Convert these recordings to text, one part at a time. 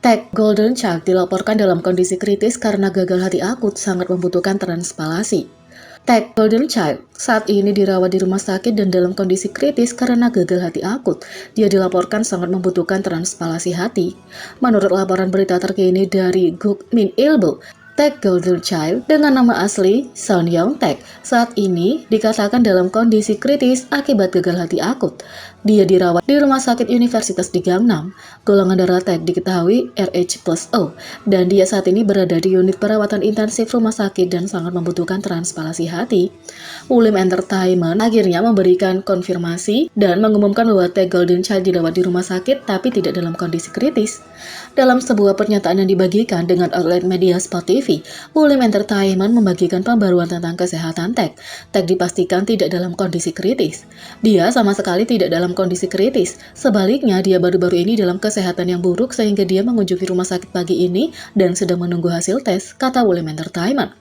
Tech Golden Child dilaporkan dalam kondisi kritis karena gagal hati akut sangat membutuhkan transplantasi. Tech Golden Child saat ini dirawat di rumah sakit dan dalam kondisi kritis karena gagal hati akut. Dia dilaporkan sangat membutuhkan transplantasi hati. Menurut laporan berita terkini dari Gukmin Ilbo, Tech Golden Child dengan nama asli Son Young Tech saat ini dikatakan dalam kondisi kritis akibat gagal hati akut. Dia dirawat di Rumah Sakit Universitas di Gangnam. Golongan darah Tech diketahui Rh+O dan dia saat ini berada di unit perawatan intensif rumah sakit dan sangat membutuhkan transplantasi hati. Woollim Entertainment akhirnya memberikan konfirmasi dan mengumumkan bahwa Tech Golden Child dirawat di rumah sakit tapi tidak dalam kondisi kritis. Dalam sebuah pernyataan yang dibagikan dengan outlet media Spot TV, Woollim Entertainment membagikan pembaruan tentang kesehatan Tech. Tech dipastikan tidak dalam kondisi kritis. Dia sama sekali tidak dalam kondisi kritis. Sebaliknya, dia baru-baru ini dalam kesehatan yang buruk sehingga dia mengunjungi rumah sakit pagi ini dan sedang menunggu hasil tes, kata Woollim Entertainment.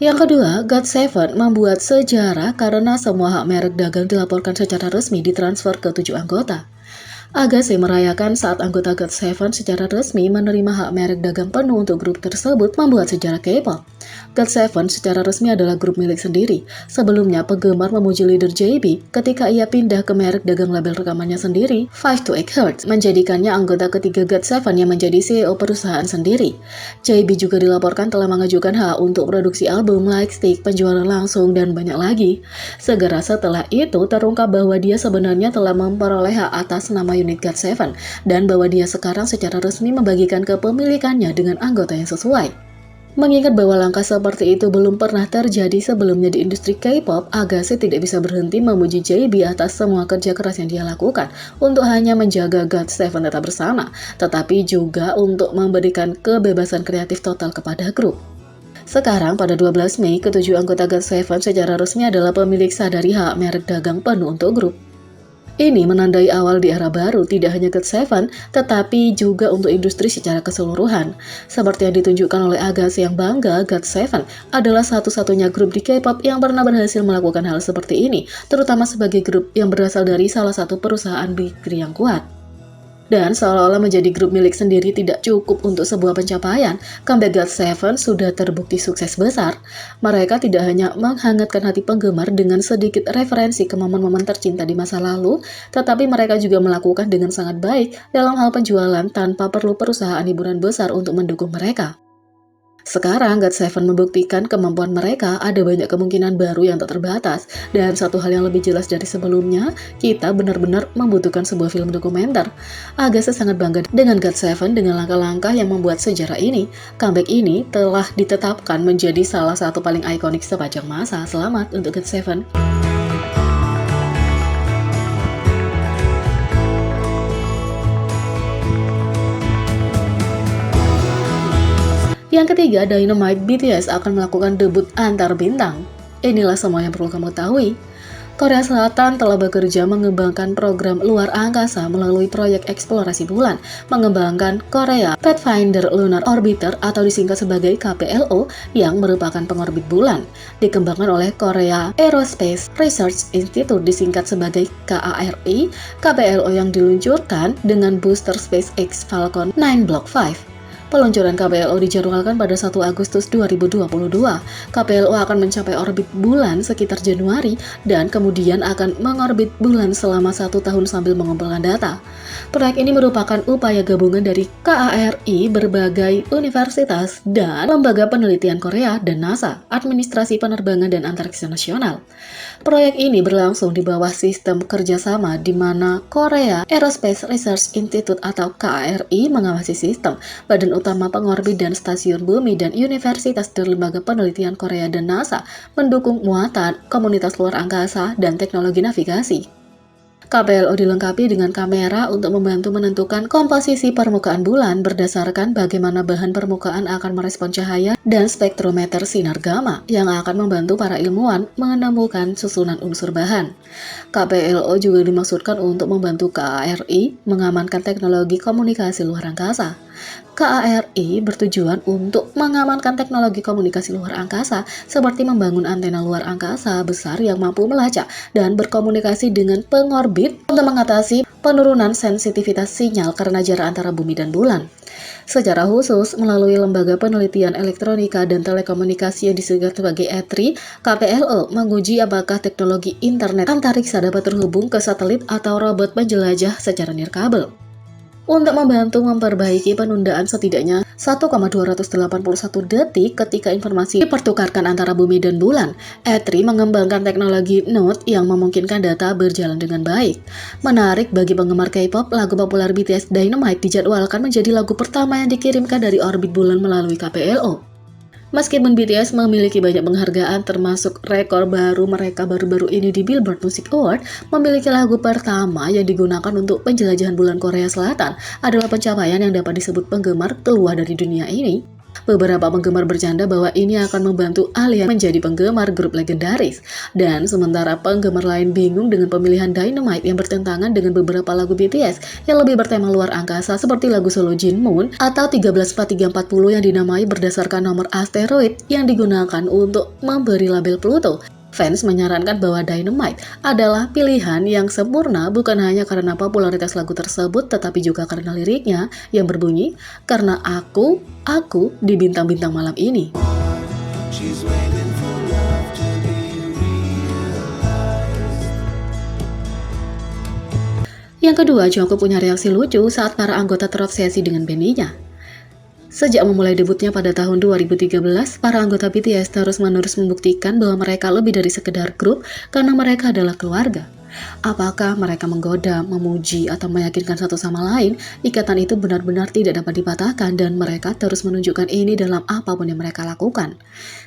Yang kedua, GOT7 membuat sejarah karena semua hak merek dagang dilaporkan secara resmi ditransfer ke 7 anggota. Agassi merayakan saat anggota GOT7 secara resmi menerima hak merek dagang penuh untuk grup tersebut membuat sejarah K-pop. GOT7 secara resmi adalah grup milik sendiri. Sebelumnya, penggemar memuji leader JB ketika ia pindah ke merek dagang label rekamannya sendiri, 528 Hz, menjadikannya anggota ketiga GOT7 yang menjadi CEO perusahaan sendiri. JB juga dilaporkan telah mengajukan hak untuk produksi album, lightstick, penjualan langsung, dan banyak lagi. Segera setelah itu, terungkap bahwa dia sebenarnya telah memperoleh hak atas nama unit GOT7 dan bahwa dia sekarang secara resmi membagikan kepemilikannya dengan anggota yang sesuai. Mengingat bahwa langkah seperti itu belum pernah terjadi sebelumnya di industri K-pop, Agassi tidak bisa berhenti memuji JB atas semua kerja keras yang dia lakukan untuk hanya menjaga GOT7 tetap bersama, tetapi juga untuk memberikan kebebasan kreatif total kepada grup. Sekarang pada 12 Mei, ketujuh anggota GOT7 secara resmi adalah pemilik sah dari hak merek dagang penuh untuk grup. Ini menandai awal di era baru tidak hanya GOT7, tetapi juga untuk industri secara keseluruhan. Seperti yang ditunjukkan oleh Agassi yang bangga, GOT7 adalah satu-satunya grup di K-pop yang pernah berhasil melakukan hal seperti ini, terutama sebagai grup yang berasal dari salah satu perusahaan big three yang kuat. Dan seolah-olah menjadi grup milik sendiri tidak cukup untuk sebuah pencapaian, comeback GOT7 sudah terbukti sukses besar. Mereka tidak hanya menghangatkan hati penggemar dengan sedikit referensi ke momen-momen tercinta di masa lalu, tetapi mereka juga melakukan dengan sangat baik dalam hal penjualan tanpa perlu perusahaan hiburan besar untuk mendukung mereka. Sekarang, GOT7 membuktikan kemampuan mereka, ada banyak kemungkinan baru yang tak terbatas. Dan satu hal yang lebih jelas dari sebelumnya, kita benar-benar membutuhkan sebuah film dokumenter. Agassi sangat bangga dengan GOT7 dengan langkah-langkah yang membuat sejarah ini. Comeback ini telah ditetapkan menjadi salah satu paling ikonik sepanjang masa. Selamat untuk GOT7. Yang ketiga, Dynamite BTS akan melakukan debut antar bintang. Inilah semua yang perlu kamu ketahui. Korea Selatan telah bekerja mengembangkan program luar angkasa melalui proyek eksplorasi bulan, mengembangkan Korea Pathfinder Lunar Orbiter atau disingkat sebagai KPLO yang merupakan pengorbit bulan, dikembangkan oleh Korea Aerospace Research Institute disingkat sebagai KARI. KPLO yang diluncurkan dengan booster SpaceX Falcon 9 Block 5. Peluncuran KPLO dijadwalkan pada 1 Agustus 2022. KPLO akan mencapai orbit bulan sekitar Januari dan kemudian akan mengorbit bulan selama 1 tahun sambil mengumpulkan data. Proyek ini merupakan upaya gabungan dari KARI, berbagai universitas, dan lembaga penelitian Korea dan NASA, Administrasi Penerbangan dan Antariksa Nasional. Proyek ini berlangsung di bawah sistem kerjasama di mana Korea Aerospace Research Institute atau KARI mengawasi sistem, badan utama pengorbit dan stasiun bumi, dan universitas dan lembaga penelitian Korea dan NASA mendukung muatan, komunitas luar angkasa, dan teknologi navigasi. KPLO dilengkapi dengan kamera untuk membantu menentukan komposisi permukaan bulan berdasarkan bagaimana bahan permukaan akan merespon cahaya dan spektrometer sinar gamma yang akan membantu para ilmuwan menemukan susunan unsur bahan. KPLO juga dimaksudkan untuk membantu KARI mengamankan teknologi komunikasi luar angkasa. KARI bertujuan untuk mengamankan teknologi komunikasi luar angkasa seperti membangun antena luar angkasa besar yang mampu melacak dan berkomunikasi dengan pengorbit untuk mengatasi penurunan sensitivitas sinyal karena jarak antara bumi dan bulan. Secara khusus, melalui Lembaga Penelitian Elektronika dan Telekomunikasi yang disebut sebagai ETRI, KPLO menguji apakah teknologi internet antariksa dapat terhubung ke satelit atau robot penjelajah secara nirkabel. Untuk membantu memperbaiki penundaan setidaknya 1,281 detik ketika informasi dipertukarkan antara bumi dan bulan, ETRI mengembangkan teknologi Node yang memungkinkan data berjalan dengan baik. Menarik bagi penggemar K-pop, lagu populer BTS Dynamite dijadwalkan menjadi lagu pertama yang dikirimkan dari orbit bulan melalui KPLO. Meskipun BTS memiliki banyak penghargaan termasuk rekor baru mereka baru-baru ini di Billboard Music Award, memiliki lagu pertama yang digunakan untuk penjelajahan bulan Korea Selatan adalah pencapaian yang dapat disebut penggemar keluar dari dunia ini. Beberapa penggemar bercanda bahwa ini akan membantu Alia menjadi penggemar grup legendaris. Dan sementara penggemar lain bingung dengan pemilihan Dynamite yang bertentangan dengan beberapa lagu BTS yang lebih bertema luar angkasa seperti lagu solo Jin Moon atau 134340 yang dinamai berdasarkan nomor asteroid yang digunakan untuk memberi label Pluto. Fans menyarankan bahwa Dynamite adalah pilihan yang sempurna bukan hanya karena popularitas lagu tersebut tetapi juga karena liriknya yang berbunyi, "Karena aku di bintang-bintang malam ini." Yang kedua, Jungkook punya reaksi lucu saat para anggota terobsesi dengan bandnya. Sejak memulai debutnya pada tahun 2013, para anggota BTS terus-menerus membuktikan bahwa mereka lebih dari sekedar grup karena mereka adalah keluarga. Apakah mereka menggoda, memuji, atau meyakinkan satu sama lain, ikatan itu benar-benar tidak dapat dipatahkan dan mereka terus menunjukkan ini dalam apapun yang mereka lakukan.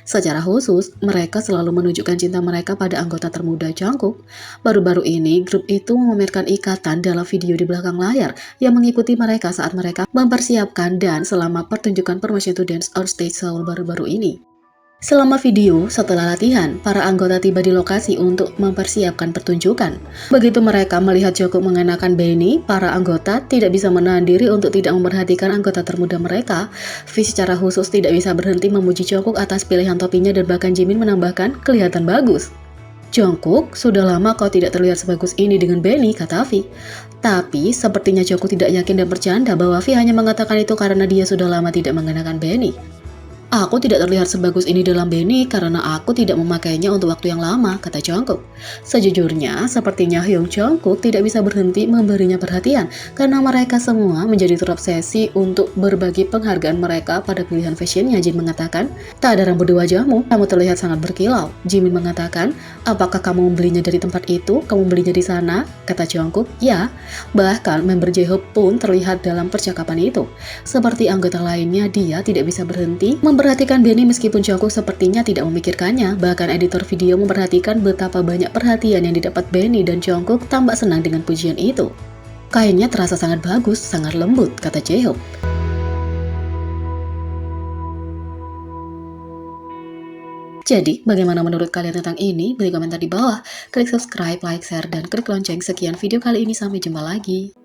Secara khusus, mereka selalu menunjukkan cinta mereka pada anggota termuda Jungkook. Baru-baru ini, grup itu memamerkan ikatan dalam video di belakang layar yang mengikuti mereka saat mereka mempersiapkan dan selama pertunjukan Permission to Dance on Stage Seoul baru-baru ini. Selama video, setelah latihan, para anggota tiba di lokasi untuk mempersiapkan pertunjukan. Begitu mereka melihat Jungkook mengenakan beanie, para anggota tidak bisa menahan diri untuk tidak memperhatikan anggota termuda mereka. V secara khusus tidak bisa berhenti memuji Jungkook atas pilihan topinya dan bahkan Jimin menambahkan, "Kelihatan bagus." "Jungkook, sudah lama kau tidak terlihat sebagus ini dengan beanie," kata V. Tapi, sepertinya Jungkook tidak yakin dan bercanda bahwa V hanya mengatakan itu karena dia sudah lama tidak mengenakan beanie. "Aku tidak terlihat sebagus ini dalam beanie karena aku tidak memakainya untuk waktu yang lama," kata Jungkook. Sejujurnya, sepertinya Hyung Jungkook tidak bisa berhenti memberinya perhatian karena mereka semua menjadi terobsesi untuk berbagi penghargaan mereka pada pilihan fashionnya. Jin mengatakan, "Tak ada rambut di wajahmu, kamu terlihat sangat berkilau." Jimin mengatakan, "Apakah kamu membelinya dari tempat itu? Kamu belinya di sana?" Kata Jungkook, "Ya." Bahkan member J-Hope pun terlihat dalam percakapan itu. Seperti anggota lainnya, dia tidak bisa berhenti memperhatikan beanie meskipun Jungkook sepertinya tidak memikirkannya. Bahkan editor video memperhatikan betapa banyak perhatian yang didapat beanie dan Jungkook tampak senang dengan pujian itu. "Kainnya terasa sangat bagus, sangat lembut," kata J-Hope. Jadi, bagaimana menurut kalian tentang ini? Beri komentar di bawah. Klik subscribe, like, share, dan klik lonceng. Sekian video kali ini, sampai jumpa lagi.